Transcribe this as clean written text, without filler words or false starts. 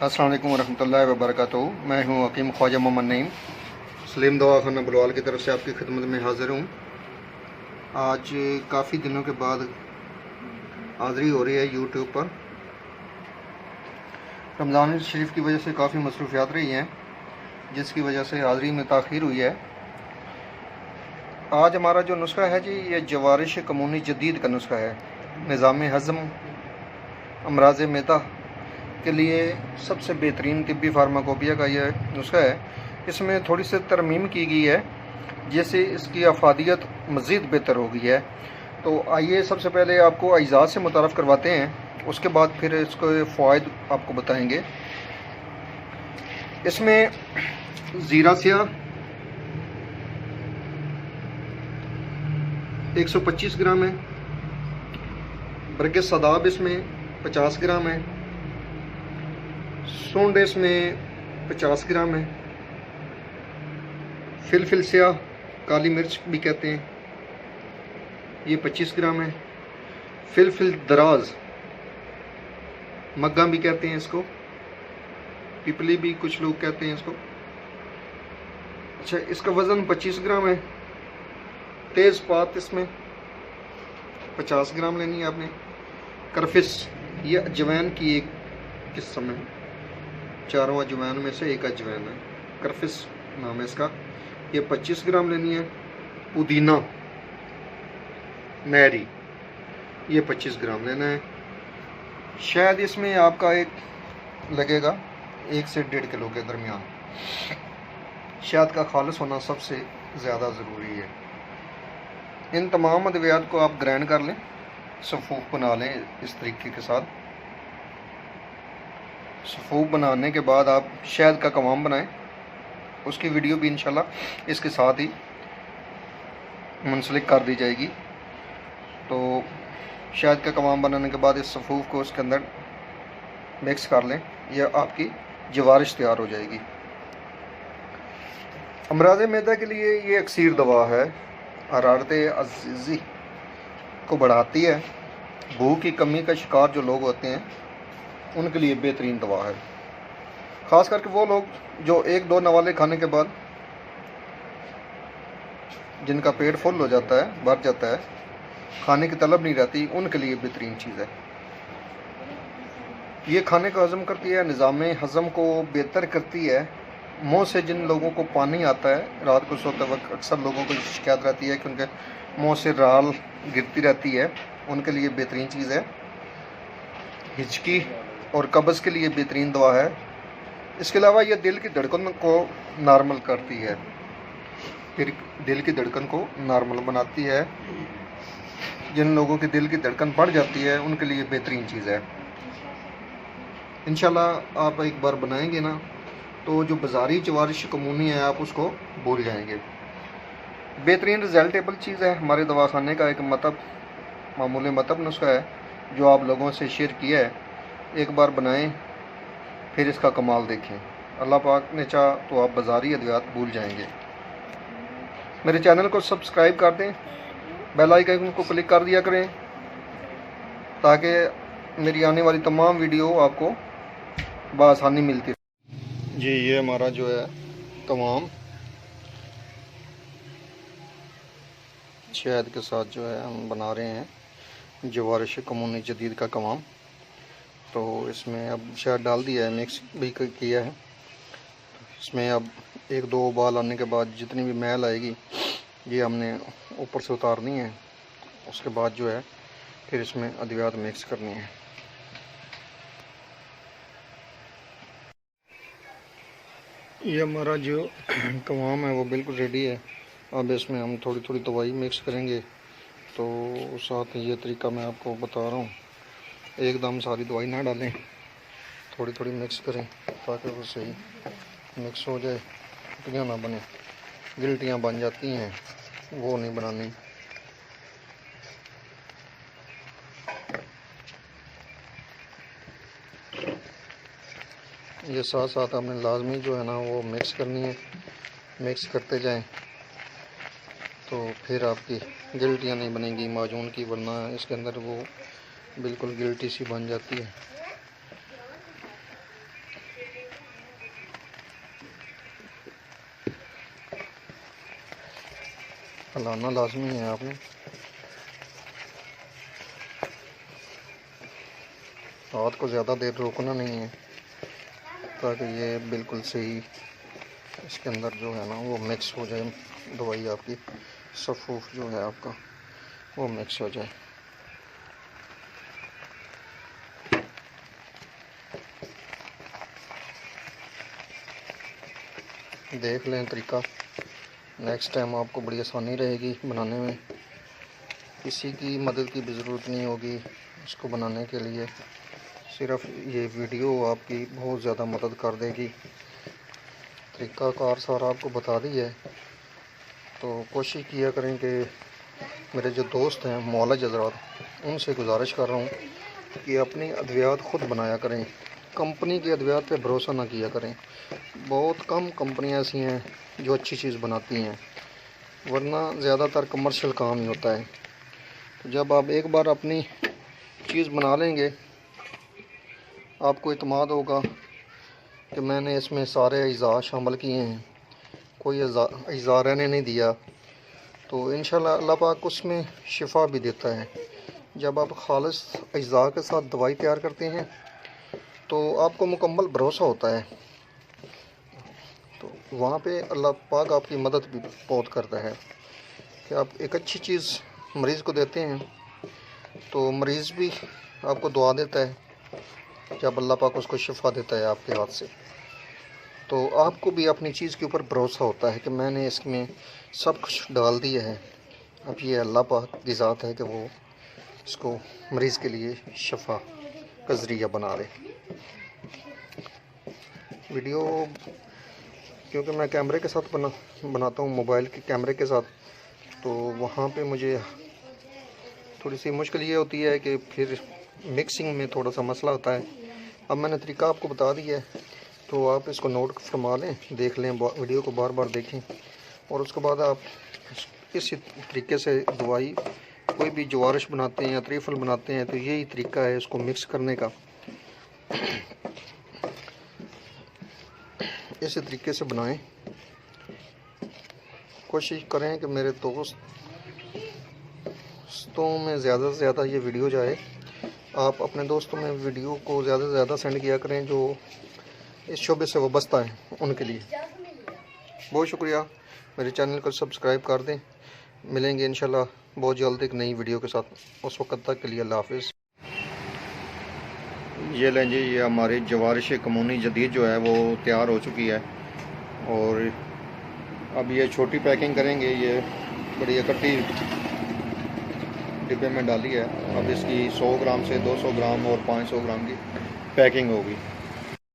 अस्सलाम वालेकुम वरहमतुल्लाहि वबरकातुहू। मैं हूँ हकीम ख्वाजा मोहम्मद नईम, सलीम दवाखाना बुलवाल की तरफ से आपकी खिदमत में हाज़िर हूँ। आज काफ़ी दिनों के बाद हाज़िरी हो रही है यूट्यूब पर। रमज़ान शरीफ की वजह से काफ़ी मसरूफियात रही हैं, जिसकी वजह से हाज़िरी में ताख़ीर हुई है। आज हमारा जो नुस्खा है जी, ये जवारिश कमूनी जदीद का नुस्खा है। निज़ाम हज़म, अमराज़ मैदा के लिए सबसे बेहतरीन तिब्बी फार्माकोपिया का यह नुस्खा है। इसमें थोड़ी सी तरमीम की गई है, जिससे इसकी अफादियत मज़ीद बेहतर हो गई है। तो आइए सबसे पहले आपको अज्जा से मुतारफ़ करवाते हैं, उसके बाद फिर इसके फ़वाइद आपको बताएंगे। इसमें ज़ीरा स्याह 125 ग्राम है, बरक़े सदाब इसमें 50 ग्राम है, सूंड इसमें 50 ग्राम है, फिलफिल स्याह काली मिर्च भी कहते हैं, ये 25 ग्राम है, फिलफिल दराज मग्गा भी कहते हैं इसको, पिपली भी कुछ लोग कहते हैं इसको। अच्छा, इसका वज़न 25 ग्राम है। तेज़ पात इसमें 50 ग्राम लेनी है आपने। करफिस, ये अजवैन की एक किस्म है, चारों अजवैन में से एक अजवैन है, करफिस नाम है इसका, ये 25 ग्राम लेनी है। पुदीना नहरी, ये 25 ग्राम लेना है। शायद इसमें आपका एक लगेगा 1 से 1.5 किलो के दरमियान। शहद का खालिस होना सबसे ज़्यादा ज़रूरी है। इन तमाम अद्वियात को आप ग्राइंड कर लें, सफ़ूफ बना लें इस तरीके के साथ। सफ़ूफ बनाने के बाद आप शहद का कवाम बनाएं, उसकी वीडियो भी इंशाल्लाह इसके साथ ही मुंसलिक कर दी जाएगी। तो शहद का कवाम बनाने के बाद इस सफ़ूफ को उसके अंदर मिक्स कर लें, यह आपकी जवारिश तैयार हो जाएगी। अमराज़ मैदा के लिए ये अक्सीर दवा है, हरारत अज़ीज़ी को बढ़ाती है। भूख की कमी का शिकार जो लोग होते हैं उनके लिए बेहतरीन दवा है। ख़ास करके वो लोग जो 1-2 नवाले खाने के बाद जिनका पेट फुल हो जाता है, भर जाता है, खाने की तलब नहीं रहती, उनके लिए बेहतरीन चीज़ है। ये खाने को हज़म करती है, निज़ाम हज़म को बेहतर करती है। मुंह से जिन लोगों को पानी आता है, रात को सोते वक्त अक्सर लोगों को शिकायत रहती है कि उनके मुंह से राल गिरती रहती है, उनके लिए बेहतरीन चीज़ है। हिचकी और कब्ज़ के लिए बेहतरीन दवा है। इसके अलावा यह दिल की धड़कन को नॉर्मल करती है, फिर दिल की धड़कन को नॉर्मल बनाती है। जिन लोगों की दिल की धड़कन बढ़ जाती है उनके लिए बेहतरीन चीज़ है। इंशाल्लाह आप एक बार बनाएंगे ना, तो जो बाज़ारी जवारिश कमूनी है आप उसको भूल जाएंगे। बेहतरीन रिजल्टेबल चीज़ है। हमारे दवाखाने का एक मामूली नुस्खा है जो आप लोगों से शेयर किया है। एक बार बनाएं, फिर इसका कमाल देखें। अल्लाह पाक ने चाहा तो आप बाज़ारी अद्वियात भूल जाएंगे। मेरे चैनल को सब्सक्राइब कर दें, बेल आइकन को क्लिक कर दिया करें, ताकि मेरी आने वाली तमाम वीडियो आपको बआसानी मिलती रहे। जी, ये हमारा जो है कवाम शहद के साथ जो है हम बना रहे हैं जवारिश कमूनी जदीद का कवाम। तो इसमें अब शहद डाल दिया है, मिक्स भी किया है। इसमें अब 1-2 उबाल आने के बाद जितनी भी मैल आएगी ये हमने ऊपर से उतारनी है। उसके बाद जो है फिर इसमें अद्वियात मिक्स करनी है। ये हमारा जो कवाम है वो बिल्कुल रेडी है। अब इसमें हम थोड़ी थोड़ी दवाई मिक्स करेंगे। तो साथ ये तरीका मैं आपको बता रहा हूँ, एकदम सारी दवाई ना डालें, थोड़ी थोड़ी मिक्स करें ताकि वो सही मिक्स हो जाए, गिल्टियाँ ना बने। गिल्टियाँ बन जाती हैं, वो नहीं बनानी। ये साथ साथ आपने लाजमी जो है ना वो मिक्स करनी है। मिक्स करते जाएं तो फिर आपकी गिल्टियाँ नहीं बनेंगी माजून की, वरना इसके अंदर वो बिल्कुल गिल्टी सी बन जाती है। हिलाना लाजमी है आपने। हाथ को ज़्यादा देर रोकना नहीं है ताकि ये बिल्कुल सही इसके अंदर जो है ना वो मिक्स हो जाए, दवाई आपकी सफ़ूफ जो है आपका वो मिक्स हो जाए। देख लें तरीका, नेक्स्ट टाइम आपको बड़ी आसानी रहेगी बनाने में। किसी की मदद की भी ज़रूरत नहीं होगी इसको बनाने के लिए, सिर्फ ये वीडियो आपकी बहुत ज़्यादा मदद कर देगी। तरीक़ाकार सारा आपको बता दी है, तो कोशिश किया करें कि मेरे जो दोस्त हैं मौलज हज़रात, उनसे गुजारिश कर रहा हूँ कि अपनी अद्वियात ख़ुद बनाया करें, कंपनी की अद्वियात पे भरोसा ना किया करें। बहुत कम कंपनियां ऐसी हैं जो अच्छी चीज़ बनाती हैं, वरना ज़्यादातर कमर्शियल काम ही होता है। तो जब आप एक बार अपनी चीज़ बना लेंगे, आपको इत्मीनान होगा कि मैंने इसमें सारे अज़ा शामिल किए हैं, कोई अज़ा रहने नहीं दिया, तो इंशाल्लाह अल्लाह पाक उसमें शिफा भी देता है। जब आप खालिस अज़ा के साथ दवाई तैयार करते हैं तो आपको मुकम्मल भरोसा होता है, तो वहाँ पे अल्लाह पाक आपकी मदद भी बहुत करता है कि आप एक अच्छी चीज़ मरीज़ को देते हैं तो मरीज़ भी आपको दुआ देता है, जब अल्लाह पाक उसको शिफा देता है आपके हाथ से, तो आपको भी अपनी चीज़ के ऊपर भरोसा होता है कि मैंने इसमें सब कुछ डाल दिया है, अब ये अल्लाह पाक की ज़ात है कि वो इसको मरीज़ के लिए शिफा का ज़रिया बना दे। वीडियो क्योंकि मैं कैमरे के साथ बनाता हूँ, मोबाइल के कैमरे के साथ, तो वहाँ पे मुझे थोड़ी सी मुश्किल ये होती है कि फिर मिक्सिंग में थोड़ा सा मसला होता है। अब मैंने तरीका आपको बता दिया है, तो आप इसको नोट फरमा लें, देख लें, वीडियो को बार बार देखें, और उसके बाद आप इसी तरीके से दवाई कोई भी जवारिश बनाते हैं या त्रिफल बनाते हैं तो यही तरीका है इसको मिक्स करने का। इसी तरीके से बनाएं। कोशिश करें कि मेरे दोस्तों में ज़्यादा से ज़्यादा ये वीडियो जाए। आप अपने दोस्तों में वीडियो को ज़्यादा से ज़्यादा सेंड किया करें जो इस शोबे से वाबस्ता है, उनके लिए। बहुत शुक्रिया, मेरे चैनल को सब्सक्राइब कर दें। मिलेंगे इंशाल्लाह बहुत जल्द एक नई वीडियो के साथ, उस वक्त तक के लिए अल्लाह हाफिज़। ये लें जी, ये हमारी जवारिश कमूनी जदीद जो है वो तैयार हो चुकी है, और अब ये छोटी पैकिंग करेंगे। ये बड़ी इकट्ठी डिब्बे में डाली है, अब इसकी 100 ग्राम से 200 ग्राम और 500 ग्राम की पैकिंग होगी।